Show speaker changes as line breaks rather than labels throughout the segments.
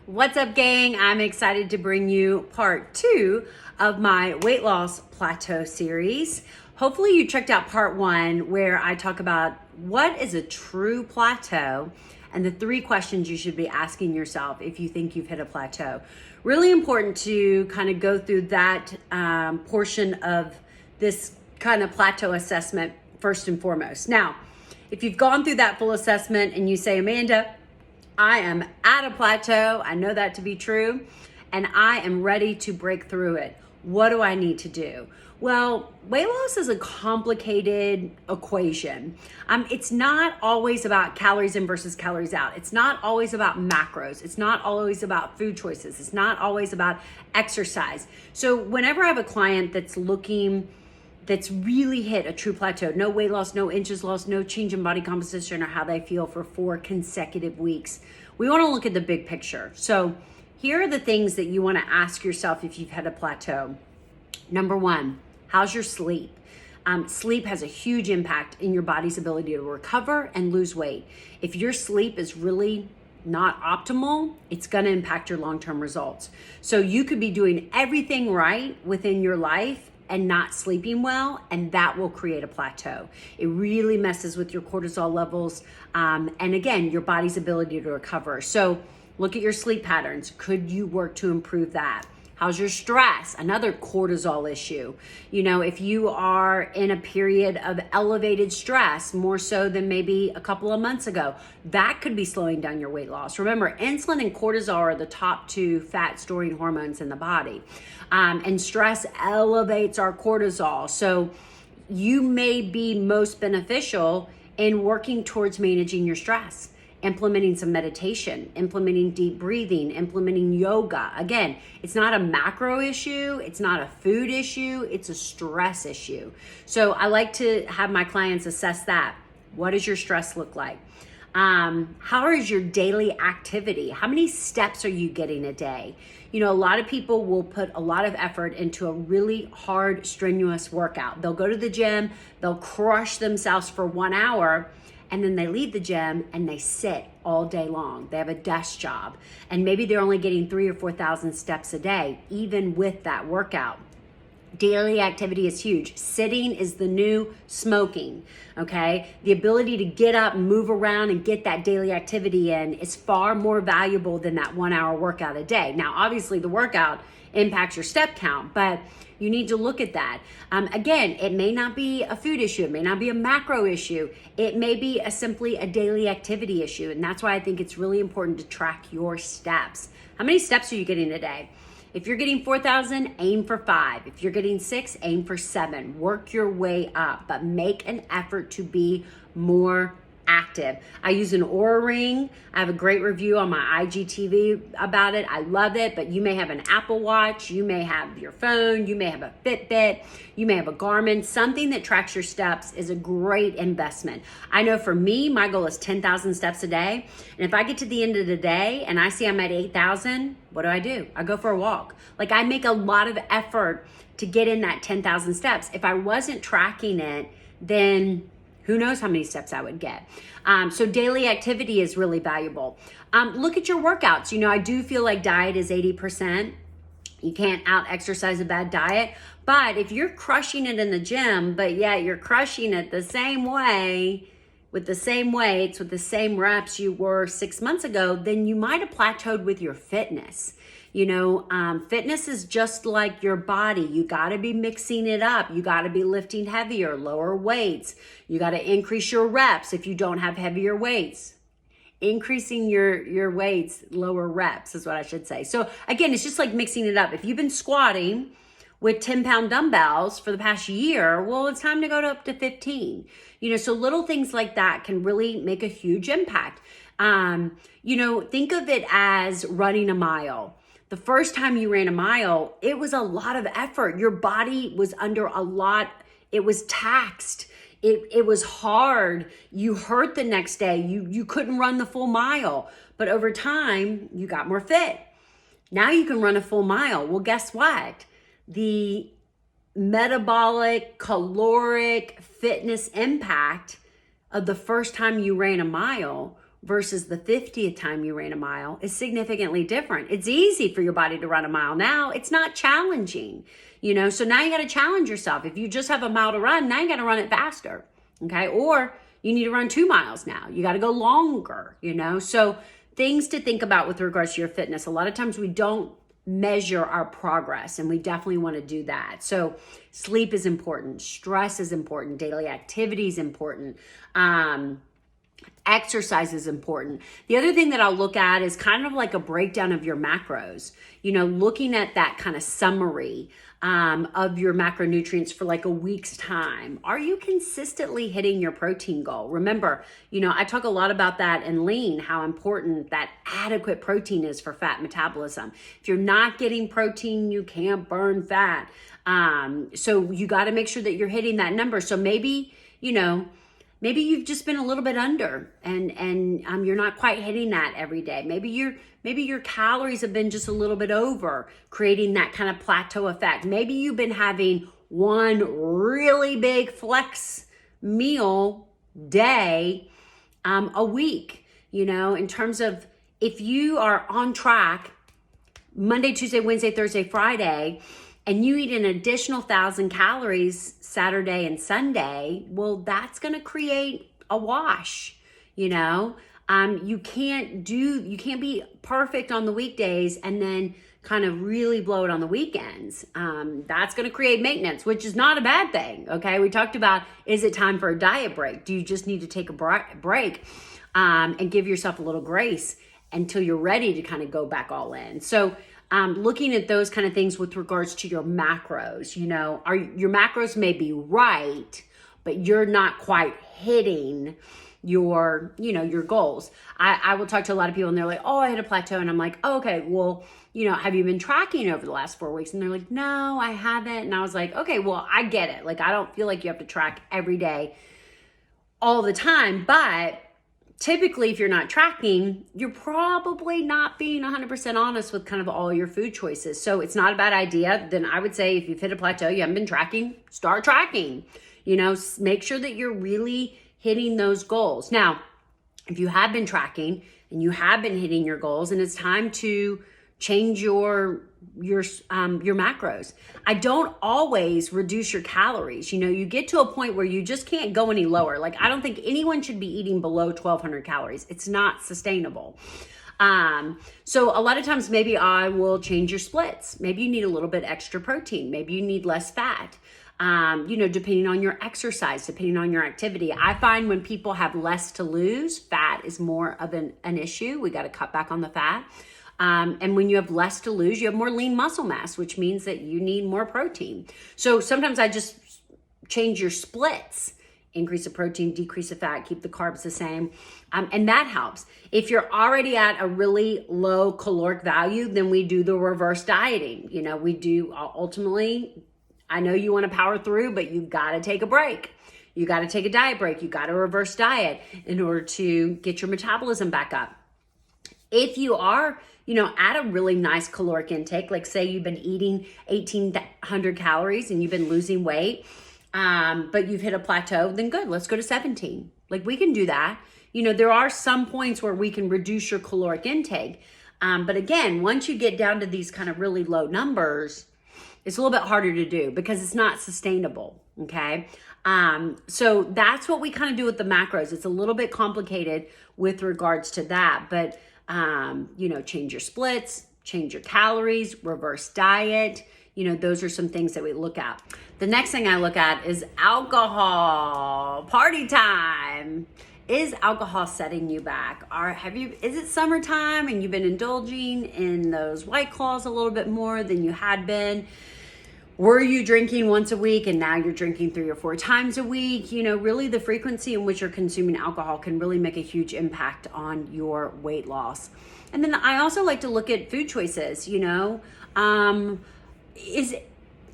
What's up, gang? I'm excited to bring you part 2 of my weight loss plateau series. Hopefully you checked out part 1 where I talk about what is a true plateau and the 3 questions you should be asking yourself if you think you've hit a plateau. Really important to kind of go through that portion of this kind of plateau assessment first and foremost. Now, if you've gone through that full assessment and you say, Amanda, I am at a plateau, I know that to be true, and I am ready to break through it. What do I need to do? Well, weight loss is a complicated equation. It's not always about calories in versus calories out. It's not always about macros. It's not always about food choices. It's not always about exercise. So whenever I have a client that's really hit a true plateau, no weight loss, no inches lost, no change in body composition or how they feel for 4 consecutive weeks, we want to look at the big picture. So here are the things that you want to ask yourself if you've had a plateau. Number 1, how's your sleep? Sleep has a huge impact in your body's ability to recover and lose weight. If your sleep is really not optimal, it's going to impact your long-term results. So you could be doing everything right within your life and not sleeping well, and that will create a plateau. It really messes with your cortisol levels, and again, your body's ability to recover. So look at your sleep patterns. Could you work to improve that? How's your stress? Another cortisol issue. You know, if you are in a period of elevated stress, more so than maybe a couple of months ago, that could be slowing down your weight loss. Remember, insulin and cortisol are the top 2 fat storing hormones in the body. And stress elevates our cortisol. So you may be most beneficial in working towards managing your stress, implementing some meditation, implementing deep breathing, implementing yoga. Again, it's not a macro issue. It's not a food issue. It's a stress issue. So I like to have my clients assess that. What does your stress look like? How is your daily activity? How many steps are you getting a day? You know, a lot of people will put a lot of effort into a really hard, strenuous workout. They'll go to the gym, they'll crush themselves for 1 hour, and then they leave the gym and they sit all day long. They have a desk job, and maybe they're only getting 3,000 or 4,000 steps a day, even with that workout. Daily activity is huge. Sitting is the new smoking, okay? The ability to get up, move around, and get that daily activity in is far more valuable than that 1 hour workout a day. Now, obviously the workout impacts your step count, but you need to look at that. Again, it may not be a food issue. It may not be a macro issue. It may be simply a daily activity issue. And that's why I think it's really important to track your steps. How many steps are you getting a day? If you're getting 4,000, aim for 5. If you're getting 6, aim for 7. Work your way up, but make an effort to be more active. I use an Oura Ring. I have a great review on my IGTV about it. I love it, but you may have an Apple Watch, you may have your phone, you may have a Fitbit, you may have a Garmin. Something that tracks your steps is a great investment. I know for me, my goal is 10,000 steps a day. And if I get to the end of the day and I see I'm at 8,000, what do? I go for a walk. Like, I make a lot of effort to get in that 10,000 steps. If I wasn't tracking it, then who knows how many steps I would get. So daily activity is really valuable. Look at your workouts. You know, I do feel like diet is 80%. You can't out-exercise a bad diet. But if you're crushing it in the gym, but yet you're crushing it the same way, with the same weights, with the same reps you were 6 months ago, then you might have plateaued with your fitness. You know, fitness is just like your body. You got to be mixing it up. You got to be lifting heavier, lower weights. You got to increase your reps if you don't have heavier weights. Increasing your weights, lower reps is what I should say. So again, it's just like mixing it up. If you've been squatting with 10-pound dumbbells for the past year, well, it's time to go up to 15. You know, so little things like that can really make a huge impact. You know, think of it as running a mile. The first time you ran a mile, it was a lot of effort. Your body was under a lot, it was taxed. It was hard. You hurt the next day. You couldn't run the full mile. But over time, you got more fit. Now you can run a full mile. Well, guess what? The metabolic, caloric fitness impact of the first time you ran a mile versus the 50th time you ran a mile is significantly different. It's easy for your body to run a mile now. It's not challenging, so now you got to challenge yourself. If you just have a mile to run, now you got to run it faster, okay? Or you need to run 2 miles now. You got to go longer, So things to think about with regards to your fitness. A lot of times we don't measure our progress, and we definitely want to do that. So sleep is important, stress is important, daily activity is important, exercise is important. The other thing that I'll look at is kind of like a breakdown of your macros, looking at that kind of summary of your macronutrients for like a week's time. Are you consistently hitting your protein goal? Remember, I talk a lot about that in Lean, how important that adequate protein is for fat metabolism. If you're not getting protein, you can't burn fat. So you got to make sure that you're hitting that number. So maybe you've just been a little bit under and you're not quite hitting that every day. Maybe your calories have been just a little bit over, creating that kind of plateau effect. Maybe you've been having one really big flex meal day a week, in terms of if you are on track Monday, Tuesday, Wednesday, Thursday, Friday, and you eat an additional 1,000 calories Saturday and Sunday, well, that's going to create a wash, You can't be perfect on the weekdays and then kind of really blow it on the weekends. That's going to create maintenance, which is not a bad thing. Okay. We talked about, is it time for a diet break? Do you just need to take a break and give yourself a little grace until you're ready to kind of go back all in? So looking at those kind of things with regards to your macros, your macros may be right, but you're not quite hitting your goals. I will talk to a lot of people and they're like, oh, I hit a plateau. And I'm like, oh, okay, well, have you been tracking over the last 4 weeks? And they're like, no, I haven't. And I was like, okay, well, I get it. Like, I don't feel like you have to track every day all the time, but typically, if you're not tracking, you're probably not being 100% honest with kind of all your food choices. So it's not a bad idea. Then I would say if you've hit a plateau, you haven't been tracking, start tracking. Make sure that you're really hitting those goals. Now, if you have been tracking and you have been hitting your goals, and it's time to change your macros. I don't always reduce your calories. You get to a point where you just can't go any lower. Like, I don't think anyone should be eating below 1,200 calories. It's not sustainable. So a lot of times maybe I will change your splits. Maybe you need a little bit extra protein. Maybe you need less fat. Depending on your exercise, depending on your activity. I find when people have less to lose, fat is more of an issue. We got to cut back on the fat. And when you have less to lose, you have more lean muscle mass, which means that you need more protein. So sometimes I just change your splits, increase the protein, decrease the fat, keep the carbs the same. And that helps. If you're already at a really low caloric value, then we do the reverse dieting. We do ultimately, I know you want to power through, but you've got to take a break. You got to take a diet break. You got to reverse diet in order to get your metabolism back up. If you are, at a really nice caloric intake, like say you've been eating 1,800 calories and you've been losing weight, but you've hit a plateau, then good, let's go to 17. Like, we can do that. There are some points where we can reduce your caloric intake. But again, once you get down to these kind of really low numbers, it's a little bit harder to do because it's not sustainable. Okay. So that's what we kind of do with the macros. It's a little bit complicated with regards to that, but change your splits, change your calories, reverse diet. Those are some things that we look at. The next thing I look at is alcohol. Party time. Is alcohol setting you back? Is it summertime and you've been indulging in those White Claws a little bit more than you had been? Were you drinking once a week and now you're drinking 3 or 4 times a week? Really the frequency in which you're consuming alcohol can really make a huge impact on your weight loss. And then I also like to look at food choices, is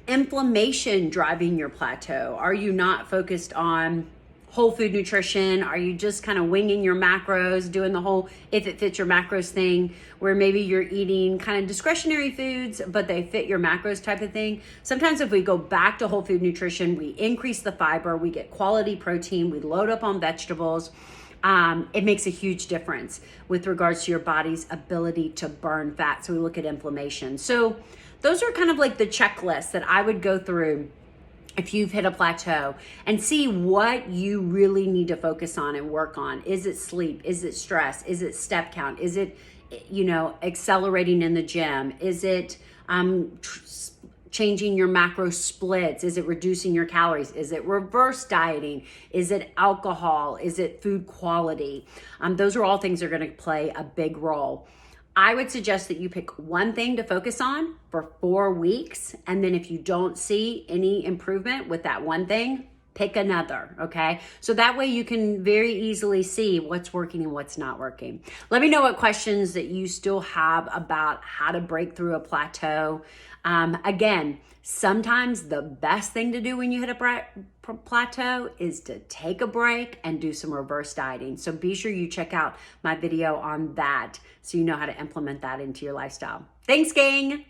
inflammation driving your plateau? Are you not focused on whole food nutrition? Are you just kind of winging your macros, doing the whole if it fits your macros thing, where maybe you're eating kind of discretionary foods, but they fit your macros type of thing? Sometimes if we go back to whole food nutrition, we increase the fiber, we get quality protein, we load up on vegetables, it makes a huge difference with regards to your body's ability to burn fat. So we look at inflammation. So those are kind of like the checklists that I would go through if you've hit a plateau, and see what you really need to focus on and work on. Is it sleep? Is it stress? Is it step count? Is it, accelerating in the gym? Is it changing your macro splits? Is it reducing your calories? Is it reverse dieting? Is it alcohol? Is it food quality? Those are all things that are going to play a big role. I would suggest that you pick one thing to focus on for 4 weeks. And then if you don't see any improvement with that one thing, pick another, okay? So that way you can very easily see what's working and what's not working. Let me know what questions that you still have about how to break through a plateau. Again, sometimes the best thing to do when you hit a plateau is to take a break and do some reverse dieting. So be sure you check out my video on that so you know how to implement that into your lifestyle. Thanks, gang.